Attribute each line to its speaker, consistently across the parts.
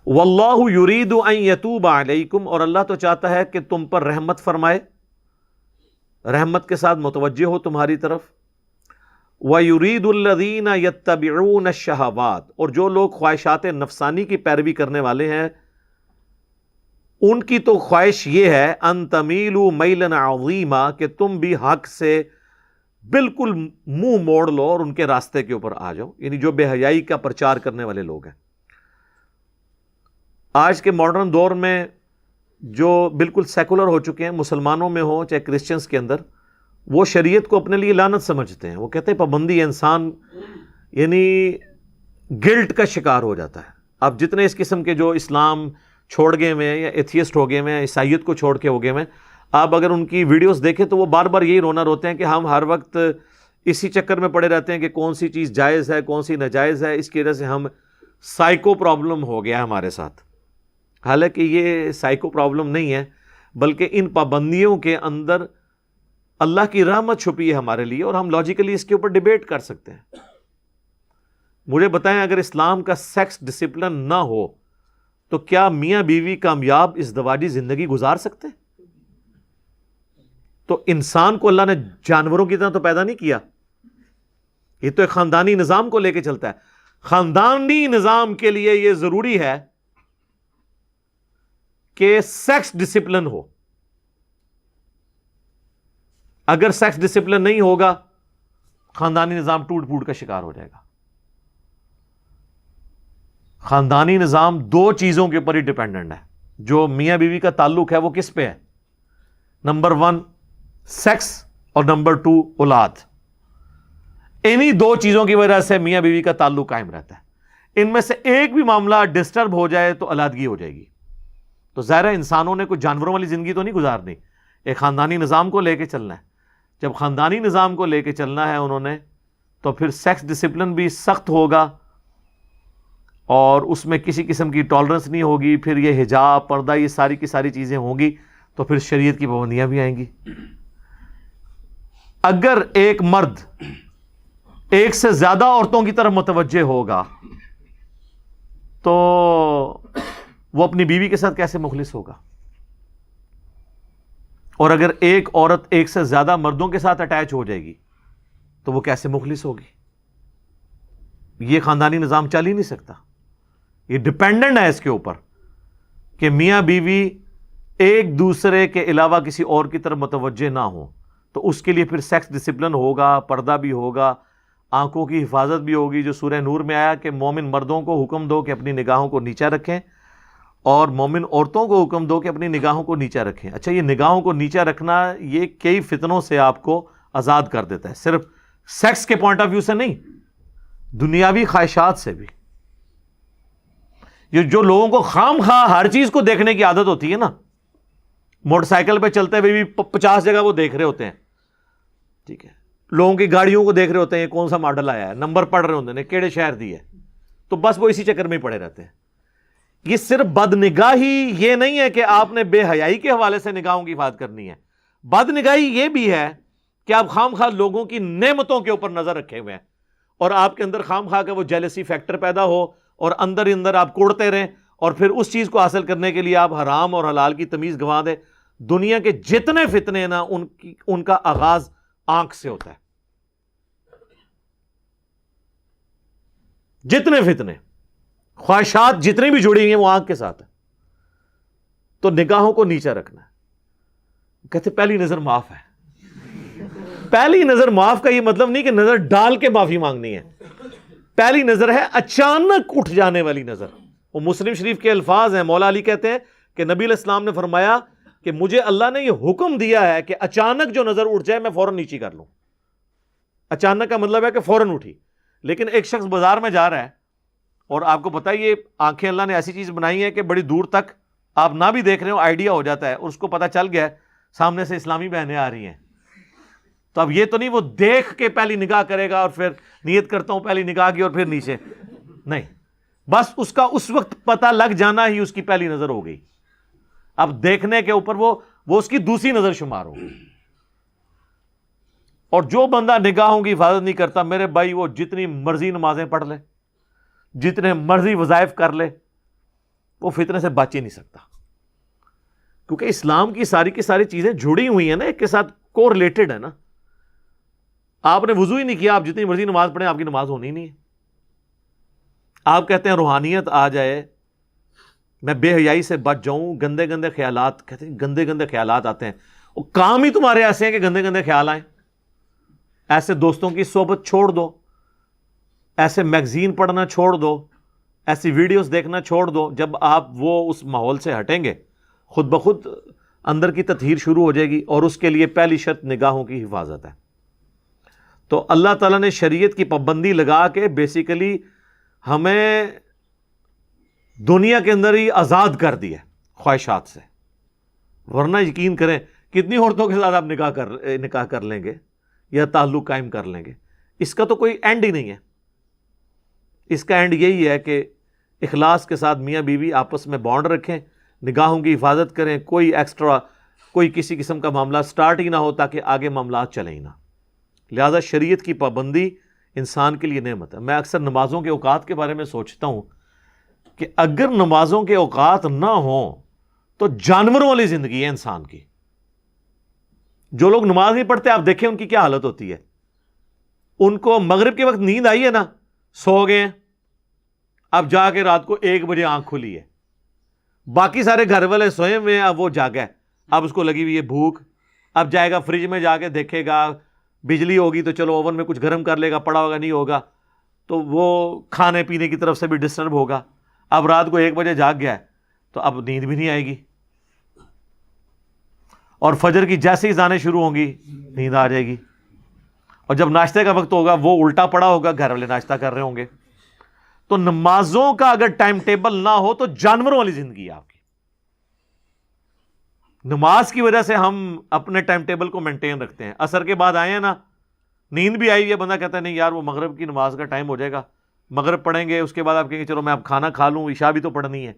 Speaker 1: واللہ یرید ان یتوب علیکم، اور اللہ تو چاہتا ہے کہ تم پر رحمت فرمائے، رحمت کے ساتھ متوجہ ہو تمہاری طرف. وَيُرِيدُ الَّذِينَ يَتَّبِعُونَ الشَّهَوَاتِ، اور جو لوگ خواہشات نفسانی کی پیروی کرنے والے ہیں ان کی تو خواہش یہ ہے ان تمیلوا میلا عظیما، کہ تم بھی حق سے بالکل منہ موڑ لو اور ان کے راستے کے اوپر آ جاؤ، یعنی جو بے حیائی کا پرچار کرنے والے لوگ ہیں. آج کے ماڈرن دور میں جو بالکل سیکولر ہو چکے ہیں، مسلمانوں میں ہو چاہے کرسچنز کے اندر، وہ شریعت کو اپنے لیے لعنت سمجھتے ہیں. وہ کہتے ہیں پابندی انسان یعنی گلٹ کا شکار ہو جاتا ہے. اب جتنے اس قسم کے جو اسلام چھوڑ گئے ہوئے ہیں یا ایتھیسٹ ہو گئے ہوئے ہیں، عیسائیت کو چھوڑ کے ہو گئے ہوئے ہیں، آپ اگر ان کی ویڈیوز دیکھیں تو وہ بار بار یہی رونا روتے ہیں کہ ہم ہر وقت اسی چکر میں پڑے رہتے ہیں کہ کون سی چیز جائز ہے کون سی ناجائز ہے، اس کی وجہ سے ہم سائیکو پرابلم ہو گیا ہے ہمارے ساتھ. حالانکہ یہ سائیکو پرابلم نہیں ہے، بلکہ ان پابندیوں کے اندر اللہ کی رحمت چھپی ہے ہمارے لیے، اور ہم لاجیکلی اس کے اوپر ڈیبیٹ کر سکتے ہیں. مجھے بتائیں اگر اسلام کا سیکس ڈسپلن نہ ہو تو کیا میاں بیوی کامیاب ازدواجی زندگی گزار سکتے؟ تو انسان کو اللہ نے جانوروں کی طرح تو پیدا نہیں کیا، یہ تو ایک خاندانی نظام کو لے کے چلتا ہے. خاندانی نظام کے لیے یہ ضروری ہے کہ سیکس ڈسپلن ہو. اگر سیکس ڈسپلن نہیں ہوگا خاندانی نظام ٹوٹ پھوٹ کا شکار ہو جائے گا. خاندانی نظام دو چیزوں کے اوپر ہی ڈیپینڈنٹ ہے. جو میاں بیوی کا تعلق ہے وہ کس پہ ہے؟ نمبر 1 سیکس اور نمبر 2 اولاد. انہی دو چیزوں کی وجہ سے میاں بیوی کا تعلق قائم رہتا ہے. ان میں سے ایک بھی معاملہ ڈسٹرب ہو جائے تو علیحدگی ہو جائے گی. تو ظاہر ہے انسانوں نے کوئی جانوروں والی زندگی تو نہیں گزارنی، ایک خاندانی نظام کو لے کے چلنا ہے. جب خاندانی نظام کو لے کے چلنا ہے انہوں نے، تو پھر سیکس ڈسپلن بھی سخت ہوگا اور اس میں کسی قسم کی ٹالرنس نہیں ہوگی. پھر یہ حجاب پردہ یہ ساری کی ساری چیزیں ہوں گی، تو پھر شریعت کی پابندیاں بھی آئیں گی. اگر ایک مرد ایک سے زیادہ عورتوں کی طرف متوجہ ہوگا تو وہ اپنی بیوی کے ساتھ کیسے مخلص ہوگا؟ اور اگر ایک عورت ایک سے زیادہ مردوں کے ساتھ اٹیچ ہو جائے گی تو وہ کیسے مخلص ہوگی؟ یہ خاندانی نظام چل ہی نہیں سکتا. یہ ڈیپینڈنٹ ہے اس کے اوپر کہ میاں بیوی ایک دوسرے کے علاوہ کسی اور کی طرف متوجہ نہ ہو. تو اس کے لیے پھر سیکس ڈسپلن ہوگا، پردہ بھی ہوگا، آنکھوں کی حفاظت بھی ہوگی. جو سورہ نور میں آیا کہ مومن مردوں کو حکم دو کہ اپنی نگاہوں کو نیچا رکھیں، اور مومن عورتوں کو حکم دو کہ اپنی نگاہوں کو نیچا رکھیں. اچھا، یہ نگاہوں کو نیچا رکھنا یہ کئی فتنوں سے آپ کو آزاد کر دیتا ہے، صرف سیکس کے پوائنٹ آف ویو سے نہیں، دنیاوی خواہشات سے بھی. یہ جو لوگوں کو خام خواہ ہر چیز کو دیکھنے کی عادت ہوتی ہے نا، موٹر سائیکل پہ چلتے ہوئے بھی 50 جگہ وہ دیکھ رہے ہوتے ہیں، ٹھیک ہے، لوگوں کی گاڑیوں کو دیکھ رہے ہوتے ہیں کون سا ماڈل آیا ہے، نمبر پڑھ رہے ہوتے ہیں کیڑے شہر دی ہے، تو بس وہ اسی چکر میں ہی پڑے رہتے ہیں. یہ صرف بد نگاہی یہ نہیں ہے کہ آپ نے بے حیائی کے حوالے سے نگاہوں کی حفاظت کرنی ہے. بد نگاہی یہ بھی ہے کہ آپ خام خواہ لوگوں کی نعمتوں کے اوپر نظر رکھے ہوئے ہیں، اور آپ کے اندر خام خواہ کا وہ جیلسی فیکٹر پیدا ہو، اور اندر ہی اندر آپ کوڑتے رہیں، اور پھر اس چیز کو حاصل کرنے کے لیے آپ حرام اور حلال کی تمیز گنوا دیں. دنیا کے جتنے فتنے ہیں نا ان کا آغاز آنکھ سے ہوتا ہے. جتنے فتنے خواہشات جتنی بھی جڑی ہیں وہ آنکھ کے ساتھ ہے. تو نگاہوں کو نیچا رکھنا ہے. کہتے پہلی نظر معاف ہے. پہلی نظر معاف کا یہ مطلب نہیں کہ نظر ڈال کے معافی مانگنی ہے. پہلی نظر ہے اچانک اٹھ جانے والی نظر. وہ مسلم شریف کے الفاظ ہیں. مولا علی کہتے ہیں کہ نبی علیہ السلام نے فرمایا کہ مجھے اللہ نے یہ حکم دیا ہے کہ اچانک جو نظر اٹھ جائے میں فوراً نیچی کر لوں. اچانک کا مطلب ہے کہ فوراً اٹھی. لیکن ایک شخص بازار میں جا رہا ہے اور آپ کو پتا یہ آنکھیں اللہ نے ایسی چیز بنائی ہے کہ بڑی دور تک آپ نہ بھی دیکھ رہے ہو آئیڈیا ہو جاتا ہے, اور اس کو پتا چل گیا سامنے سے اسلامی بہنیں آ رہی ہیں. تو اب یہ تو نہیں وہ دیکھ کے پہلی نگاہ کرے گا اور پھر نیت کرتا ہوں پہلی نگاہ کی اور پھر نیچے, نہیں, بس اس کا اس وقت پتہ لگ جانا ہی اس کی پہلی نظر ہو گئی. اب دیکھنے کے اوپر وہ اس کی دوسری نظر شمار ہوگی. اور جو بندہ نگاہوں کی حفاظت نہیں کرتا میرے بھائی, وہ جتنی مرضی نمازیں پڑھ لے, جتنے مرضی وظائف کر لے, وہ فتنے سے بچ ہی نہیں سکتا، کیونکہ اسلام کی ساری چیزیں جڑی ہوئی ہیں نا، ایک کے ساتھ کو ریلیٹڈ ہے نا. آپ نے وضو ہی نہیں کیا، آپ جتنی مرضی نماز پڑھیں آپ کی نماز ہونی نہیں ہے. آپ کہتے ہیں روحانیت آ جائے، میں بے حیائی سے بچ جاؤں، گندے گندے خیالات، کہتے ہیں گندے گندے خیالات آتے ہیں. وہ کام ہی تمہارے ایسے ہیں کہ گندے گندے خیال آئیں. ایسے دوستوں کی صحبت چھوڑ دو، ایسے میگزین پڑھنا چھوڑ دو، ایسی ویڈیوز دیکھنا چھوڑ دو. جب آپ وہ اس ماحول سے ہٹیں گے، خود بخود اندر کی تطہیر شروع ہو جائے گی. اور اس کے لیے پہلی شرط نگاہوں کی حفاظت ہے. تو اللہ تعالیٰ نے شریعت کی پابندی لگا کے بیسیکلی ہمیں دنیا کے اندر ہی آزاد کر دیا خواہشات سے. ورنہ یقین کریں کتنی عورتوں کے ساتھ آپ نکاح کر لیں گے یا تعلق قائم کر لیں گے، اس کا تو کوئی اینڈ ہی نہیں ہے. اس کا اینڈ یہی ہے کہ اخلاص کے ساتھ میاں بیوی آپس میں بانڈ رکھیں، نگاہوں کی حفاظت کریں، کوئی ایکسٹرا کوئی کسی قسم کا معاملہ سٹارٹ ہی نہ ہو تاکہ آگے معاملات چلیں ہی نہ. لہذا شریعت کی پابندی انسان کے لیے نعمت ہے. میں اکثر نمازوں کے اوقات کے بارے میں سوچتا ہوں کہ اگر نمازوں کے اوقات نہ ہوں تو جانوروں والی زندگی ہے انسان کی. جو لوگ نماز نہیں پڑھتے آپ دیکھیں ان کی کیا حالت ہوتی ہے. ان کو مغرب کے وقت نیند آئی ہے نا، سو گئے ہیں، اب جا کے رات کو 1 بجے آنکھ کھلی ہے، باقی سارے گھر والے سوئے ہوئے ہیں، اب وہ جاگا ہے، اب اس کو لگی ہوئی ہے بھوک، اب جائے گا فریج میں جا کے دیکھے گا، بجلی ہوگی تو چلو اوون میں کچھ گرم کر لے گا، پڑا ہوگا نہیں ہوگا تو وہ کھانے پینے کی طرف سے بھی ڈسٹرب ہوگا. اب رات کو 1 بجے جاگ گیا ہے تو اب نیند بھی نہیں آئے گی، اور فجر کی جیسے ہی اذانیں شروع ہوں گی نیند آ جائے گی. اور جب ناشتے کا وقت ہوگا وہ الٹا پڑا ہوگا، گھر والے ناشتہ کر رہے ہوں گے. تو نمازوں کا اگر ٹائم ٹیبل نہ ہو تو جانوروں والی زندگی ہے آپ کی. نماز کی وجہ سے ہم اپنے ٹائم ٹیبل کو مینٹین رکھتے ہیں. عصر کے بعد آئے ہیں نا، نیند بھی آئی ہے، بندہ کہتا ہے نہیں یار وہ مغرب کی نماز کا ٹائم ہو جائے گا، مغرب پڑھیں گے، اس کے بعد آپ کہیں گے چلو میں اب کھانا کھا لوں، عشاء بھی تو پڑھنی ہے،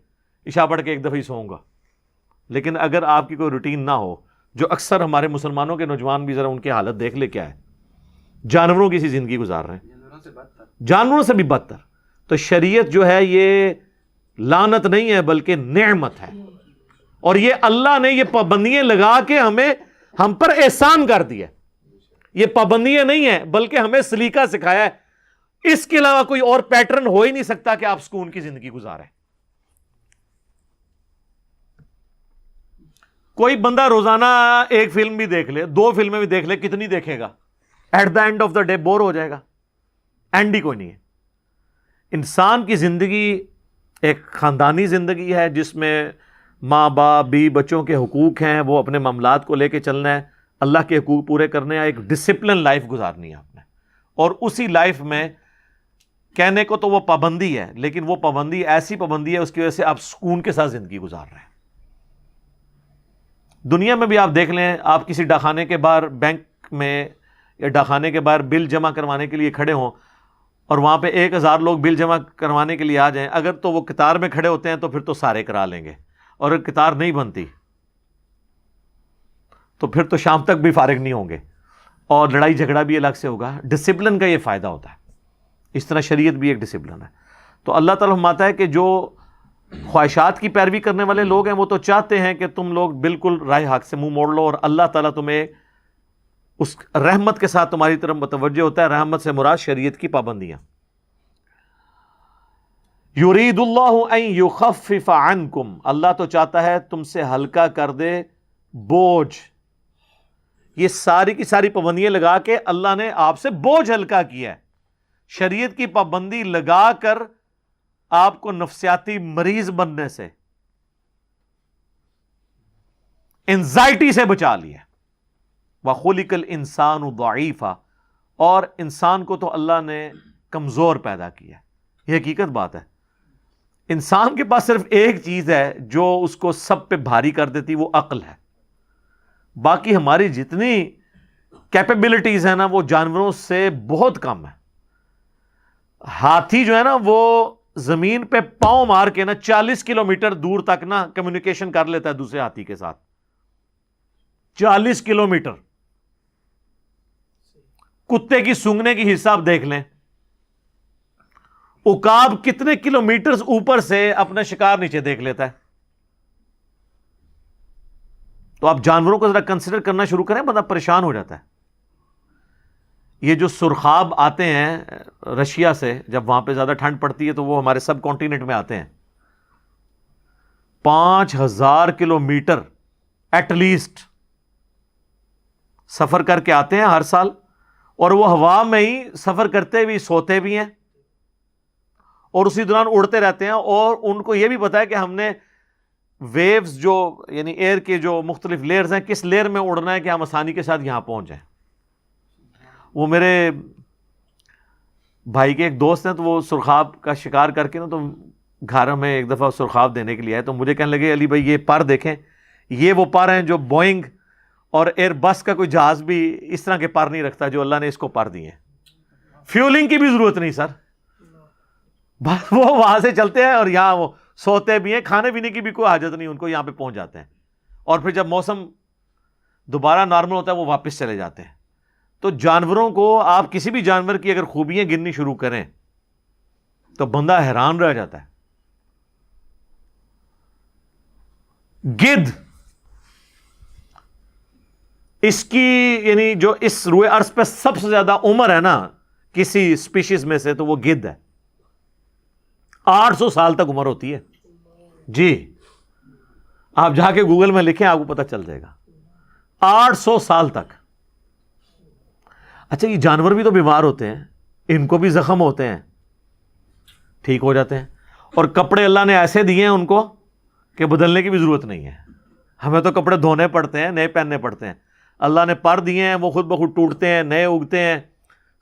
Speaker 1: عشاء پڑھ کے ایک دفعہ ہی سوؤں گا. لیکن اگر آپ کی کوئی روٹین نہ ہو، جو اکثر ہمارے مسلمانوں کے نوجوان بھی ذرا ان کی حالت دیکھ لے کیا ہے، جانوروں کی سی زندگی گزار رہے ہیں، جانوروں سے بھی بدتر. تو شریعت جو ہے یہ لعنت نہیں ہے بلکہ نعمت ہے، اور یہ اللہ نے یہ پابندیاں لگا کے ہم پر احسان کر دیا. یہ پابندیاں نہیں ہیں بلکہ ہمیں سلیقہ سکھایا ہے. اس کے علاوہ کوئی اور پیٹرن ہو ہی نہیں سکتا کہ آپ سکون کی زندگی گزاریں. کوئی بندہ روزانہ 1 فلم بھی دیکھ لے، 2 فلمیں بھی دیکھ لے، کتنی دیکھے گا؟ At the end of the day bore ہو جائے گا، اینڈ ہی کوئی نہیں ہے. انسان کی زندگی ایک خاندانی زندگی ہے جس میں ماں باپ بیوی بچوں کے حقوق ہیں، وہ اپنے معاملات کو لے کے چلنا ہے، اللہ کے حقوق پورے کرنے ہیں، ایک ڈسپلن لائف گزارنی ہے آپ نے. اور اسی لائف میں کہنے کو تو وہ پابندی ہے، لیکن وہ پابندی ایسی پابندی ہے اس کی وجہ سے آپ سکون کے ساتھ زندگی گزار رہے ہیں. دنیا میں بھی آپ دیکھ لیں، آپ کسی ڈاکخانے کے باہر بینک میں یا ڈاکخانے کے باہر بل جمع کروانے کے لیے کھڑے ہوں اور وہاں پہ 1000 لوگ بل جمع کروانے کے لیے آ جائیں، اگر تو وہ قطار میں کھڑے ہوتے ہیں تو پھر تو سارے کرا لیں گے، اور اگر قطار نہیں بنتی تو پھر تو شام تک بھی فارغ نہیں ہوں گے، اور لڑائی جھگڑا بھی الگ سے ہوگا. ڈسپلن کا یہ فائدہ ہوتا ہے. اس طرح شریعت بھی ایک ڈسپلن ہے. تو اللہ تعالیٰ فرماتا ہے کہ جو خواہشات کی پیروی کرنے والے لوگ ہیں وہ تو چاہتے ہیں کہ تم لوگ بالکل راہ حق سے منہ موڑ لو، اور اللہ تعالیٰ تمہیں اس رحمت کے ساتھ تمہاری طرف متوجہ ہوتا ہے. رحمت سے مراد شریعت کی پابندیاں. یرید اللہ ان یخفف عنکم، اللہ تو چاہتا ہے تم سے ہلکا کر دے بوجھ. یہ ساری کی ساری پابندیاں لگا کے اللہ نے آپ سے بوجھ ہلکا کیا ہے. شریعت کی پابندی لگا کر آپ کو نفسیاتی مریض بننے سے، انزائٹی سے بچا لیا. وَخُلِقَ الْإِنسَانُ ضَعِيفًا، اور انسان کو تو اللہ نے کمزور پیدا کیا. یہ حقیقت بات ہے. انسان کے پاس صرف ایک چیز ہے جو اس کو سب پہ بھاری کر دیتی، وہ عقل ہے. باقی ہماری جتنی کیپیبلٹیز ہیں نا وہ جانوروں سے بہت کم ہے. ہاتھی جو ہے نا وہ زمین پہ پاؤں مار کے نا 40 کلومیٹر دور تک نا کمیونیکیشن کر لیتا ہے دوسرے ہاتھی کے ساتھ. 40 کلومیٹر. کتے کی سونگنے کی حصہ آپ دیکھ لیں، عقاب کتنے کلومیٹرز اوپر سے اپنا شکار نیچے دیکھ لیتا ہے. تو آپ جانوروں کو ذرا کنسیڈر کرنا شروع کریں, بندہ پریشان ہو جاتا ہے. یہ جو سرخاب آتے ہیں رشیا سے, جب وہاں پہ زیادہ ٹھنڈ پڑتی ہے تو وہ ہمارے سب کانٹیننٹ میں آتے ہیں. 5000 کلومیٹر ایٹ لیسٹ سفر کر کے آتے ہیں ہر سال, اور وہ ہوا میں ہی سفر کرتے بھی سوتے بھی ہیں اور اسی دوران اڑتے رہتے ہیں. اور ان کو یہ بھی پتا ہے کہ ہم نے ویوز جو یعنی ایئر کے جو مختلف لیئرز ہیں, کس لیئر میں اڑنا ہے کہ ہم آسانی کے ساتھ یہاں پہنچ جائیں. وہ میرے بھائی کے ایک دوست ہیں, تو وہ سرخاب کا شکار کر کے نا تو گھر میں ایک دفعہ سرخاب دینے کے لیے آئے, تو مجھے کہنے لگے علی بھائی یہ پر دیکھیں, یہ وہ پر ہیں جو بوئنگ اور ایئر بس کا کوئی جہاز بھی اس طرح کے پر نہیں رکھتا جو اللہ نے اس کو پر دیے ہیں. فیولنگ کی بھی ضرورت نہیں سر, بس وہ وہاں سے چلتے ہیں اور یہاں وہ سوتے بھی ہیں, کھانے پینے کی بھی کوئی حاجت نہیں ان کو, یہاں پہ پہنچ جاتے ہیں. اور پھر جب موسم دوبارہ نارمل ہوتا ہے وہ واپس چلے جاتے ہیں. تو جانوروں کو آپ کسی بھی جانور کی اگر خوبیاں گننی شروع کریں تو بندہ حیران رہ جاتا ہے. گدھ, اس کی یعنی جو اس روئے ارض پہ سب سے زیادہ عمر ہے نا کسی اسپیشیز میں سے, تو وہ گدھ ہے. 800 سال تک عمر ہوتی ہے جی. آپ جا کے گوگل میں لکھیں آپ کو پتہ چل جائے گا, 800 سال تک. اچھا یہ جانور بھی تو بیمار ہوتے ہیں, ان کو بھی زخم ہوتے ہیں, ٹھیک ہو جاتے ہیں. اور کپڑے اللہ نے ایسے دیے ہیں ان کو کہ بدلنے کی بھی ضرورت نہیں ہے. ہمیں تو کپڑے دھونے پڑتے ہیں, نئے پہننے پڑتے ہیں. اللہ نے پر دیے ہیں, وہ خود بخود ٹوٹتے ہیں, نئے اگتے ہیں.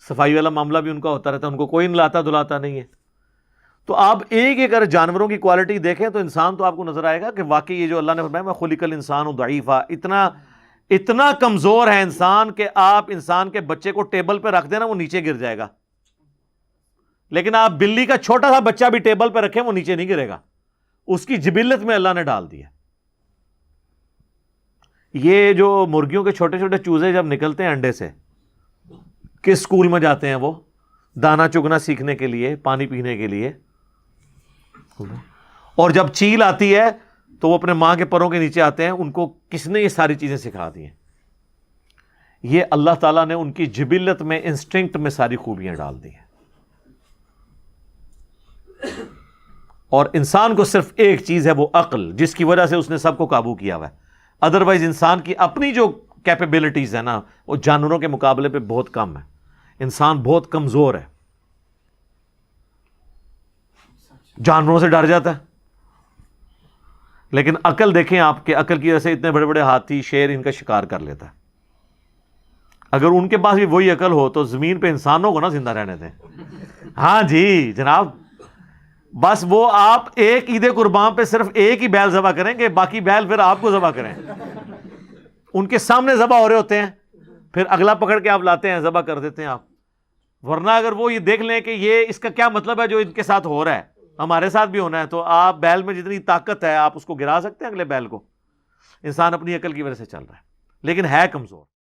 Speaker 1: صفائی والا معاملہ بھی ان کا ہوتا رہتا ہے, ان کو کوئی نلاتا دلاتا نہیں ہے. تو آپ ایک ایک اگر جانوروں کی کوالٹی دیکھیں تو انسان تو آپ کو نظر آئے گا کہ واقعی یہ جو اللہ نے فرمایا میں خلق الانسان ضعیفا, اتنا کمزور ہے انسان کہ آپ انسان کے بچے کو ٹیبل پہ رکھ دینا وہ نیچے گر جائے گا, لیکن آپ بلی کا چھوٹا سا بچہ بھی ٹیبل پہ رکھیں وہ نیچے نہیں گرے گا. اس کی جبلت میں اللہ نے ڈال دیا. یہ جو مرغیوں کے چھوٹے چھوٹے چوزے جب نکلتے ہیں انڈے سے, کس اسکول میں جاتے ہیں وہ دانا چگنا سیکھنے کے لیے, پانی پینے کے لیے, اور جب چیل آتی ہے تو وہ اپنے ماں کے پروں کے نیچے آتے ہیں. ان کو کس نے یہ ساری چیزیں سکھا دی ہیں؟ یہ اللہ تعالیٰ نے ان کی جبلت میں, انسٹنکٹ میں ساری خوبیاں ڈال دی ہیں. اور انسان کو صرف ایک چیز ہے, وہ عقل, جس کی وجہ سے اس نے سب کو قابو کیا ہوا ہے. ادروائز انسان کی اپنی جو کیپیبلٹیز ہیں نا وہ جانوروں کے مقابلے پہ بہت کم ہے. انسان بہت کمزور ہے, جانوروں سے ڈر جاتا ہے. لیکن عقل دیکھیں آپ کے, عقل کی وجہ سے اتنے بڑے بڑے ہاتھی شیر ان کا شکار کر لیتا ہے. اگر ان کے پاس بھی وہی عقل ہو تو زمین پہ انسانوں کو نہ زندہ رہنے دیں. ہاں جی جناب, بس وہ آپ ایک عید قربان پہ صرف ایک ہی بیل ذبح کریں گے, باقی بیل پھر آپ کو ذبح کریں. ان کے سامنے ذبح ہو رہے ہوتے ہیں, پھر اگلا پکڑ کے آپ لاتے ہیں, ذبح کر دیتے ہیں آپ. ورنہ اگر وہ یہ دیکھ لیں کہ یہ اس کا کیا مطلب ہے جو ان کے ساتھ ہو رہا ہے, ہمارے ساتھ بھی ہونا ہے, تو آپ بیل میں جتنی طاقت ہے آپ اس کو گرا سکتے ہیں اگلے بیل کو. انسان اپنی عقل کی وجہ سے چل رہا ہے لیکن ہے کمزور.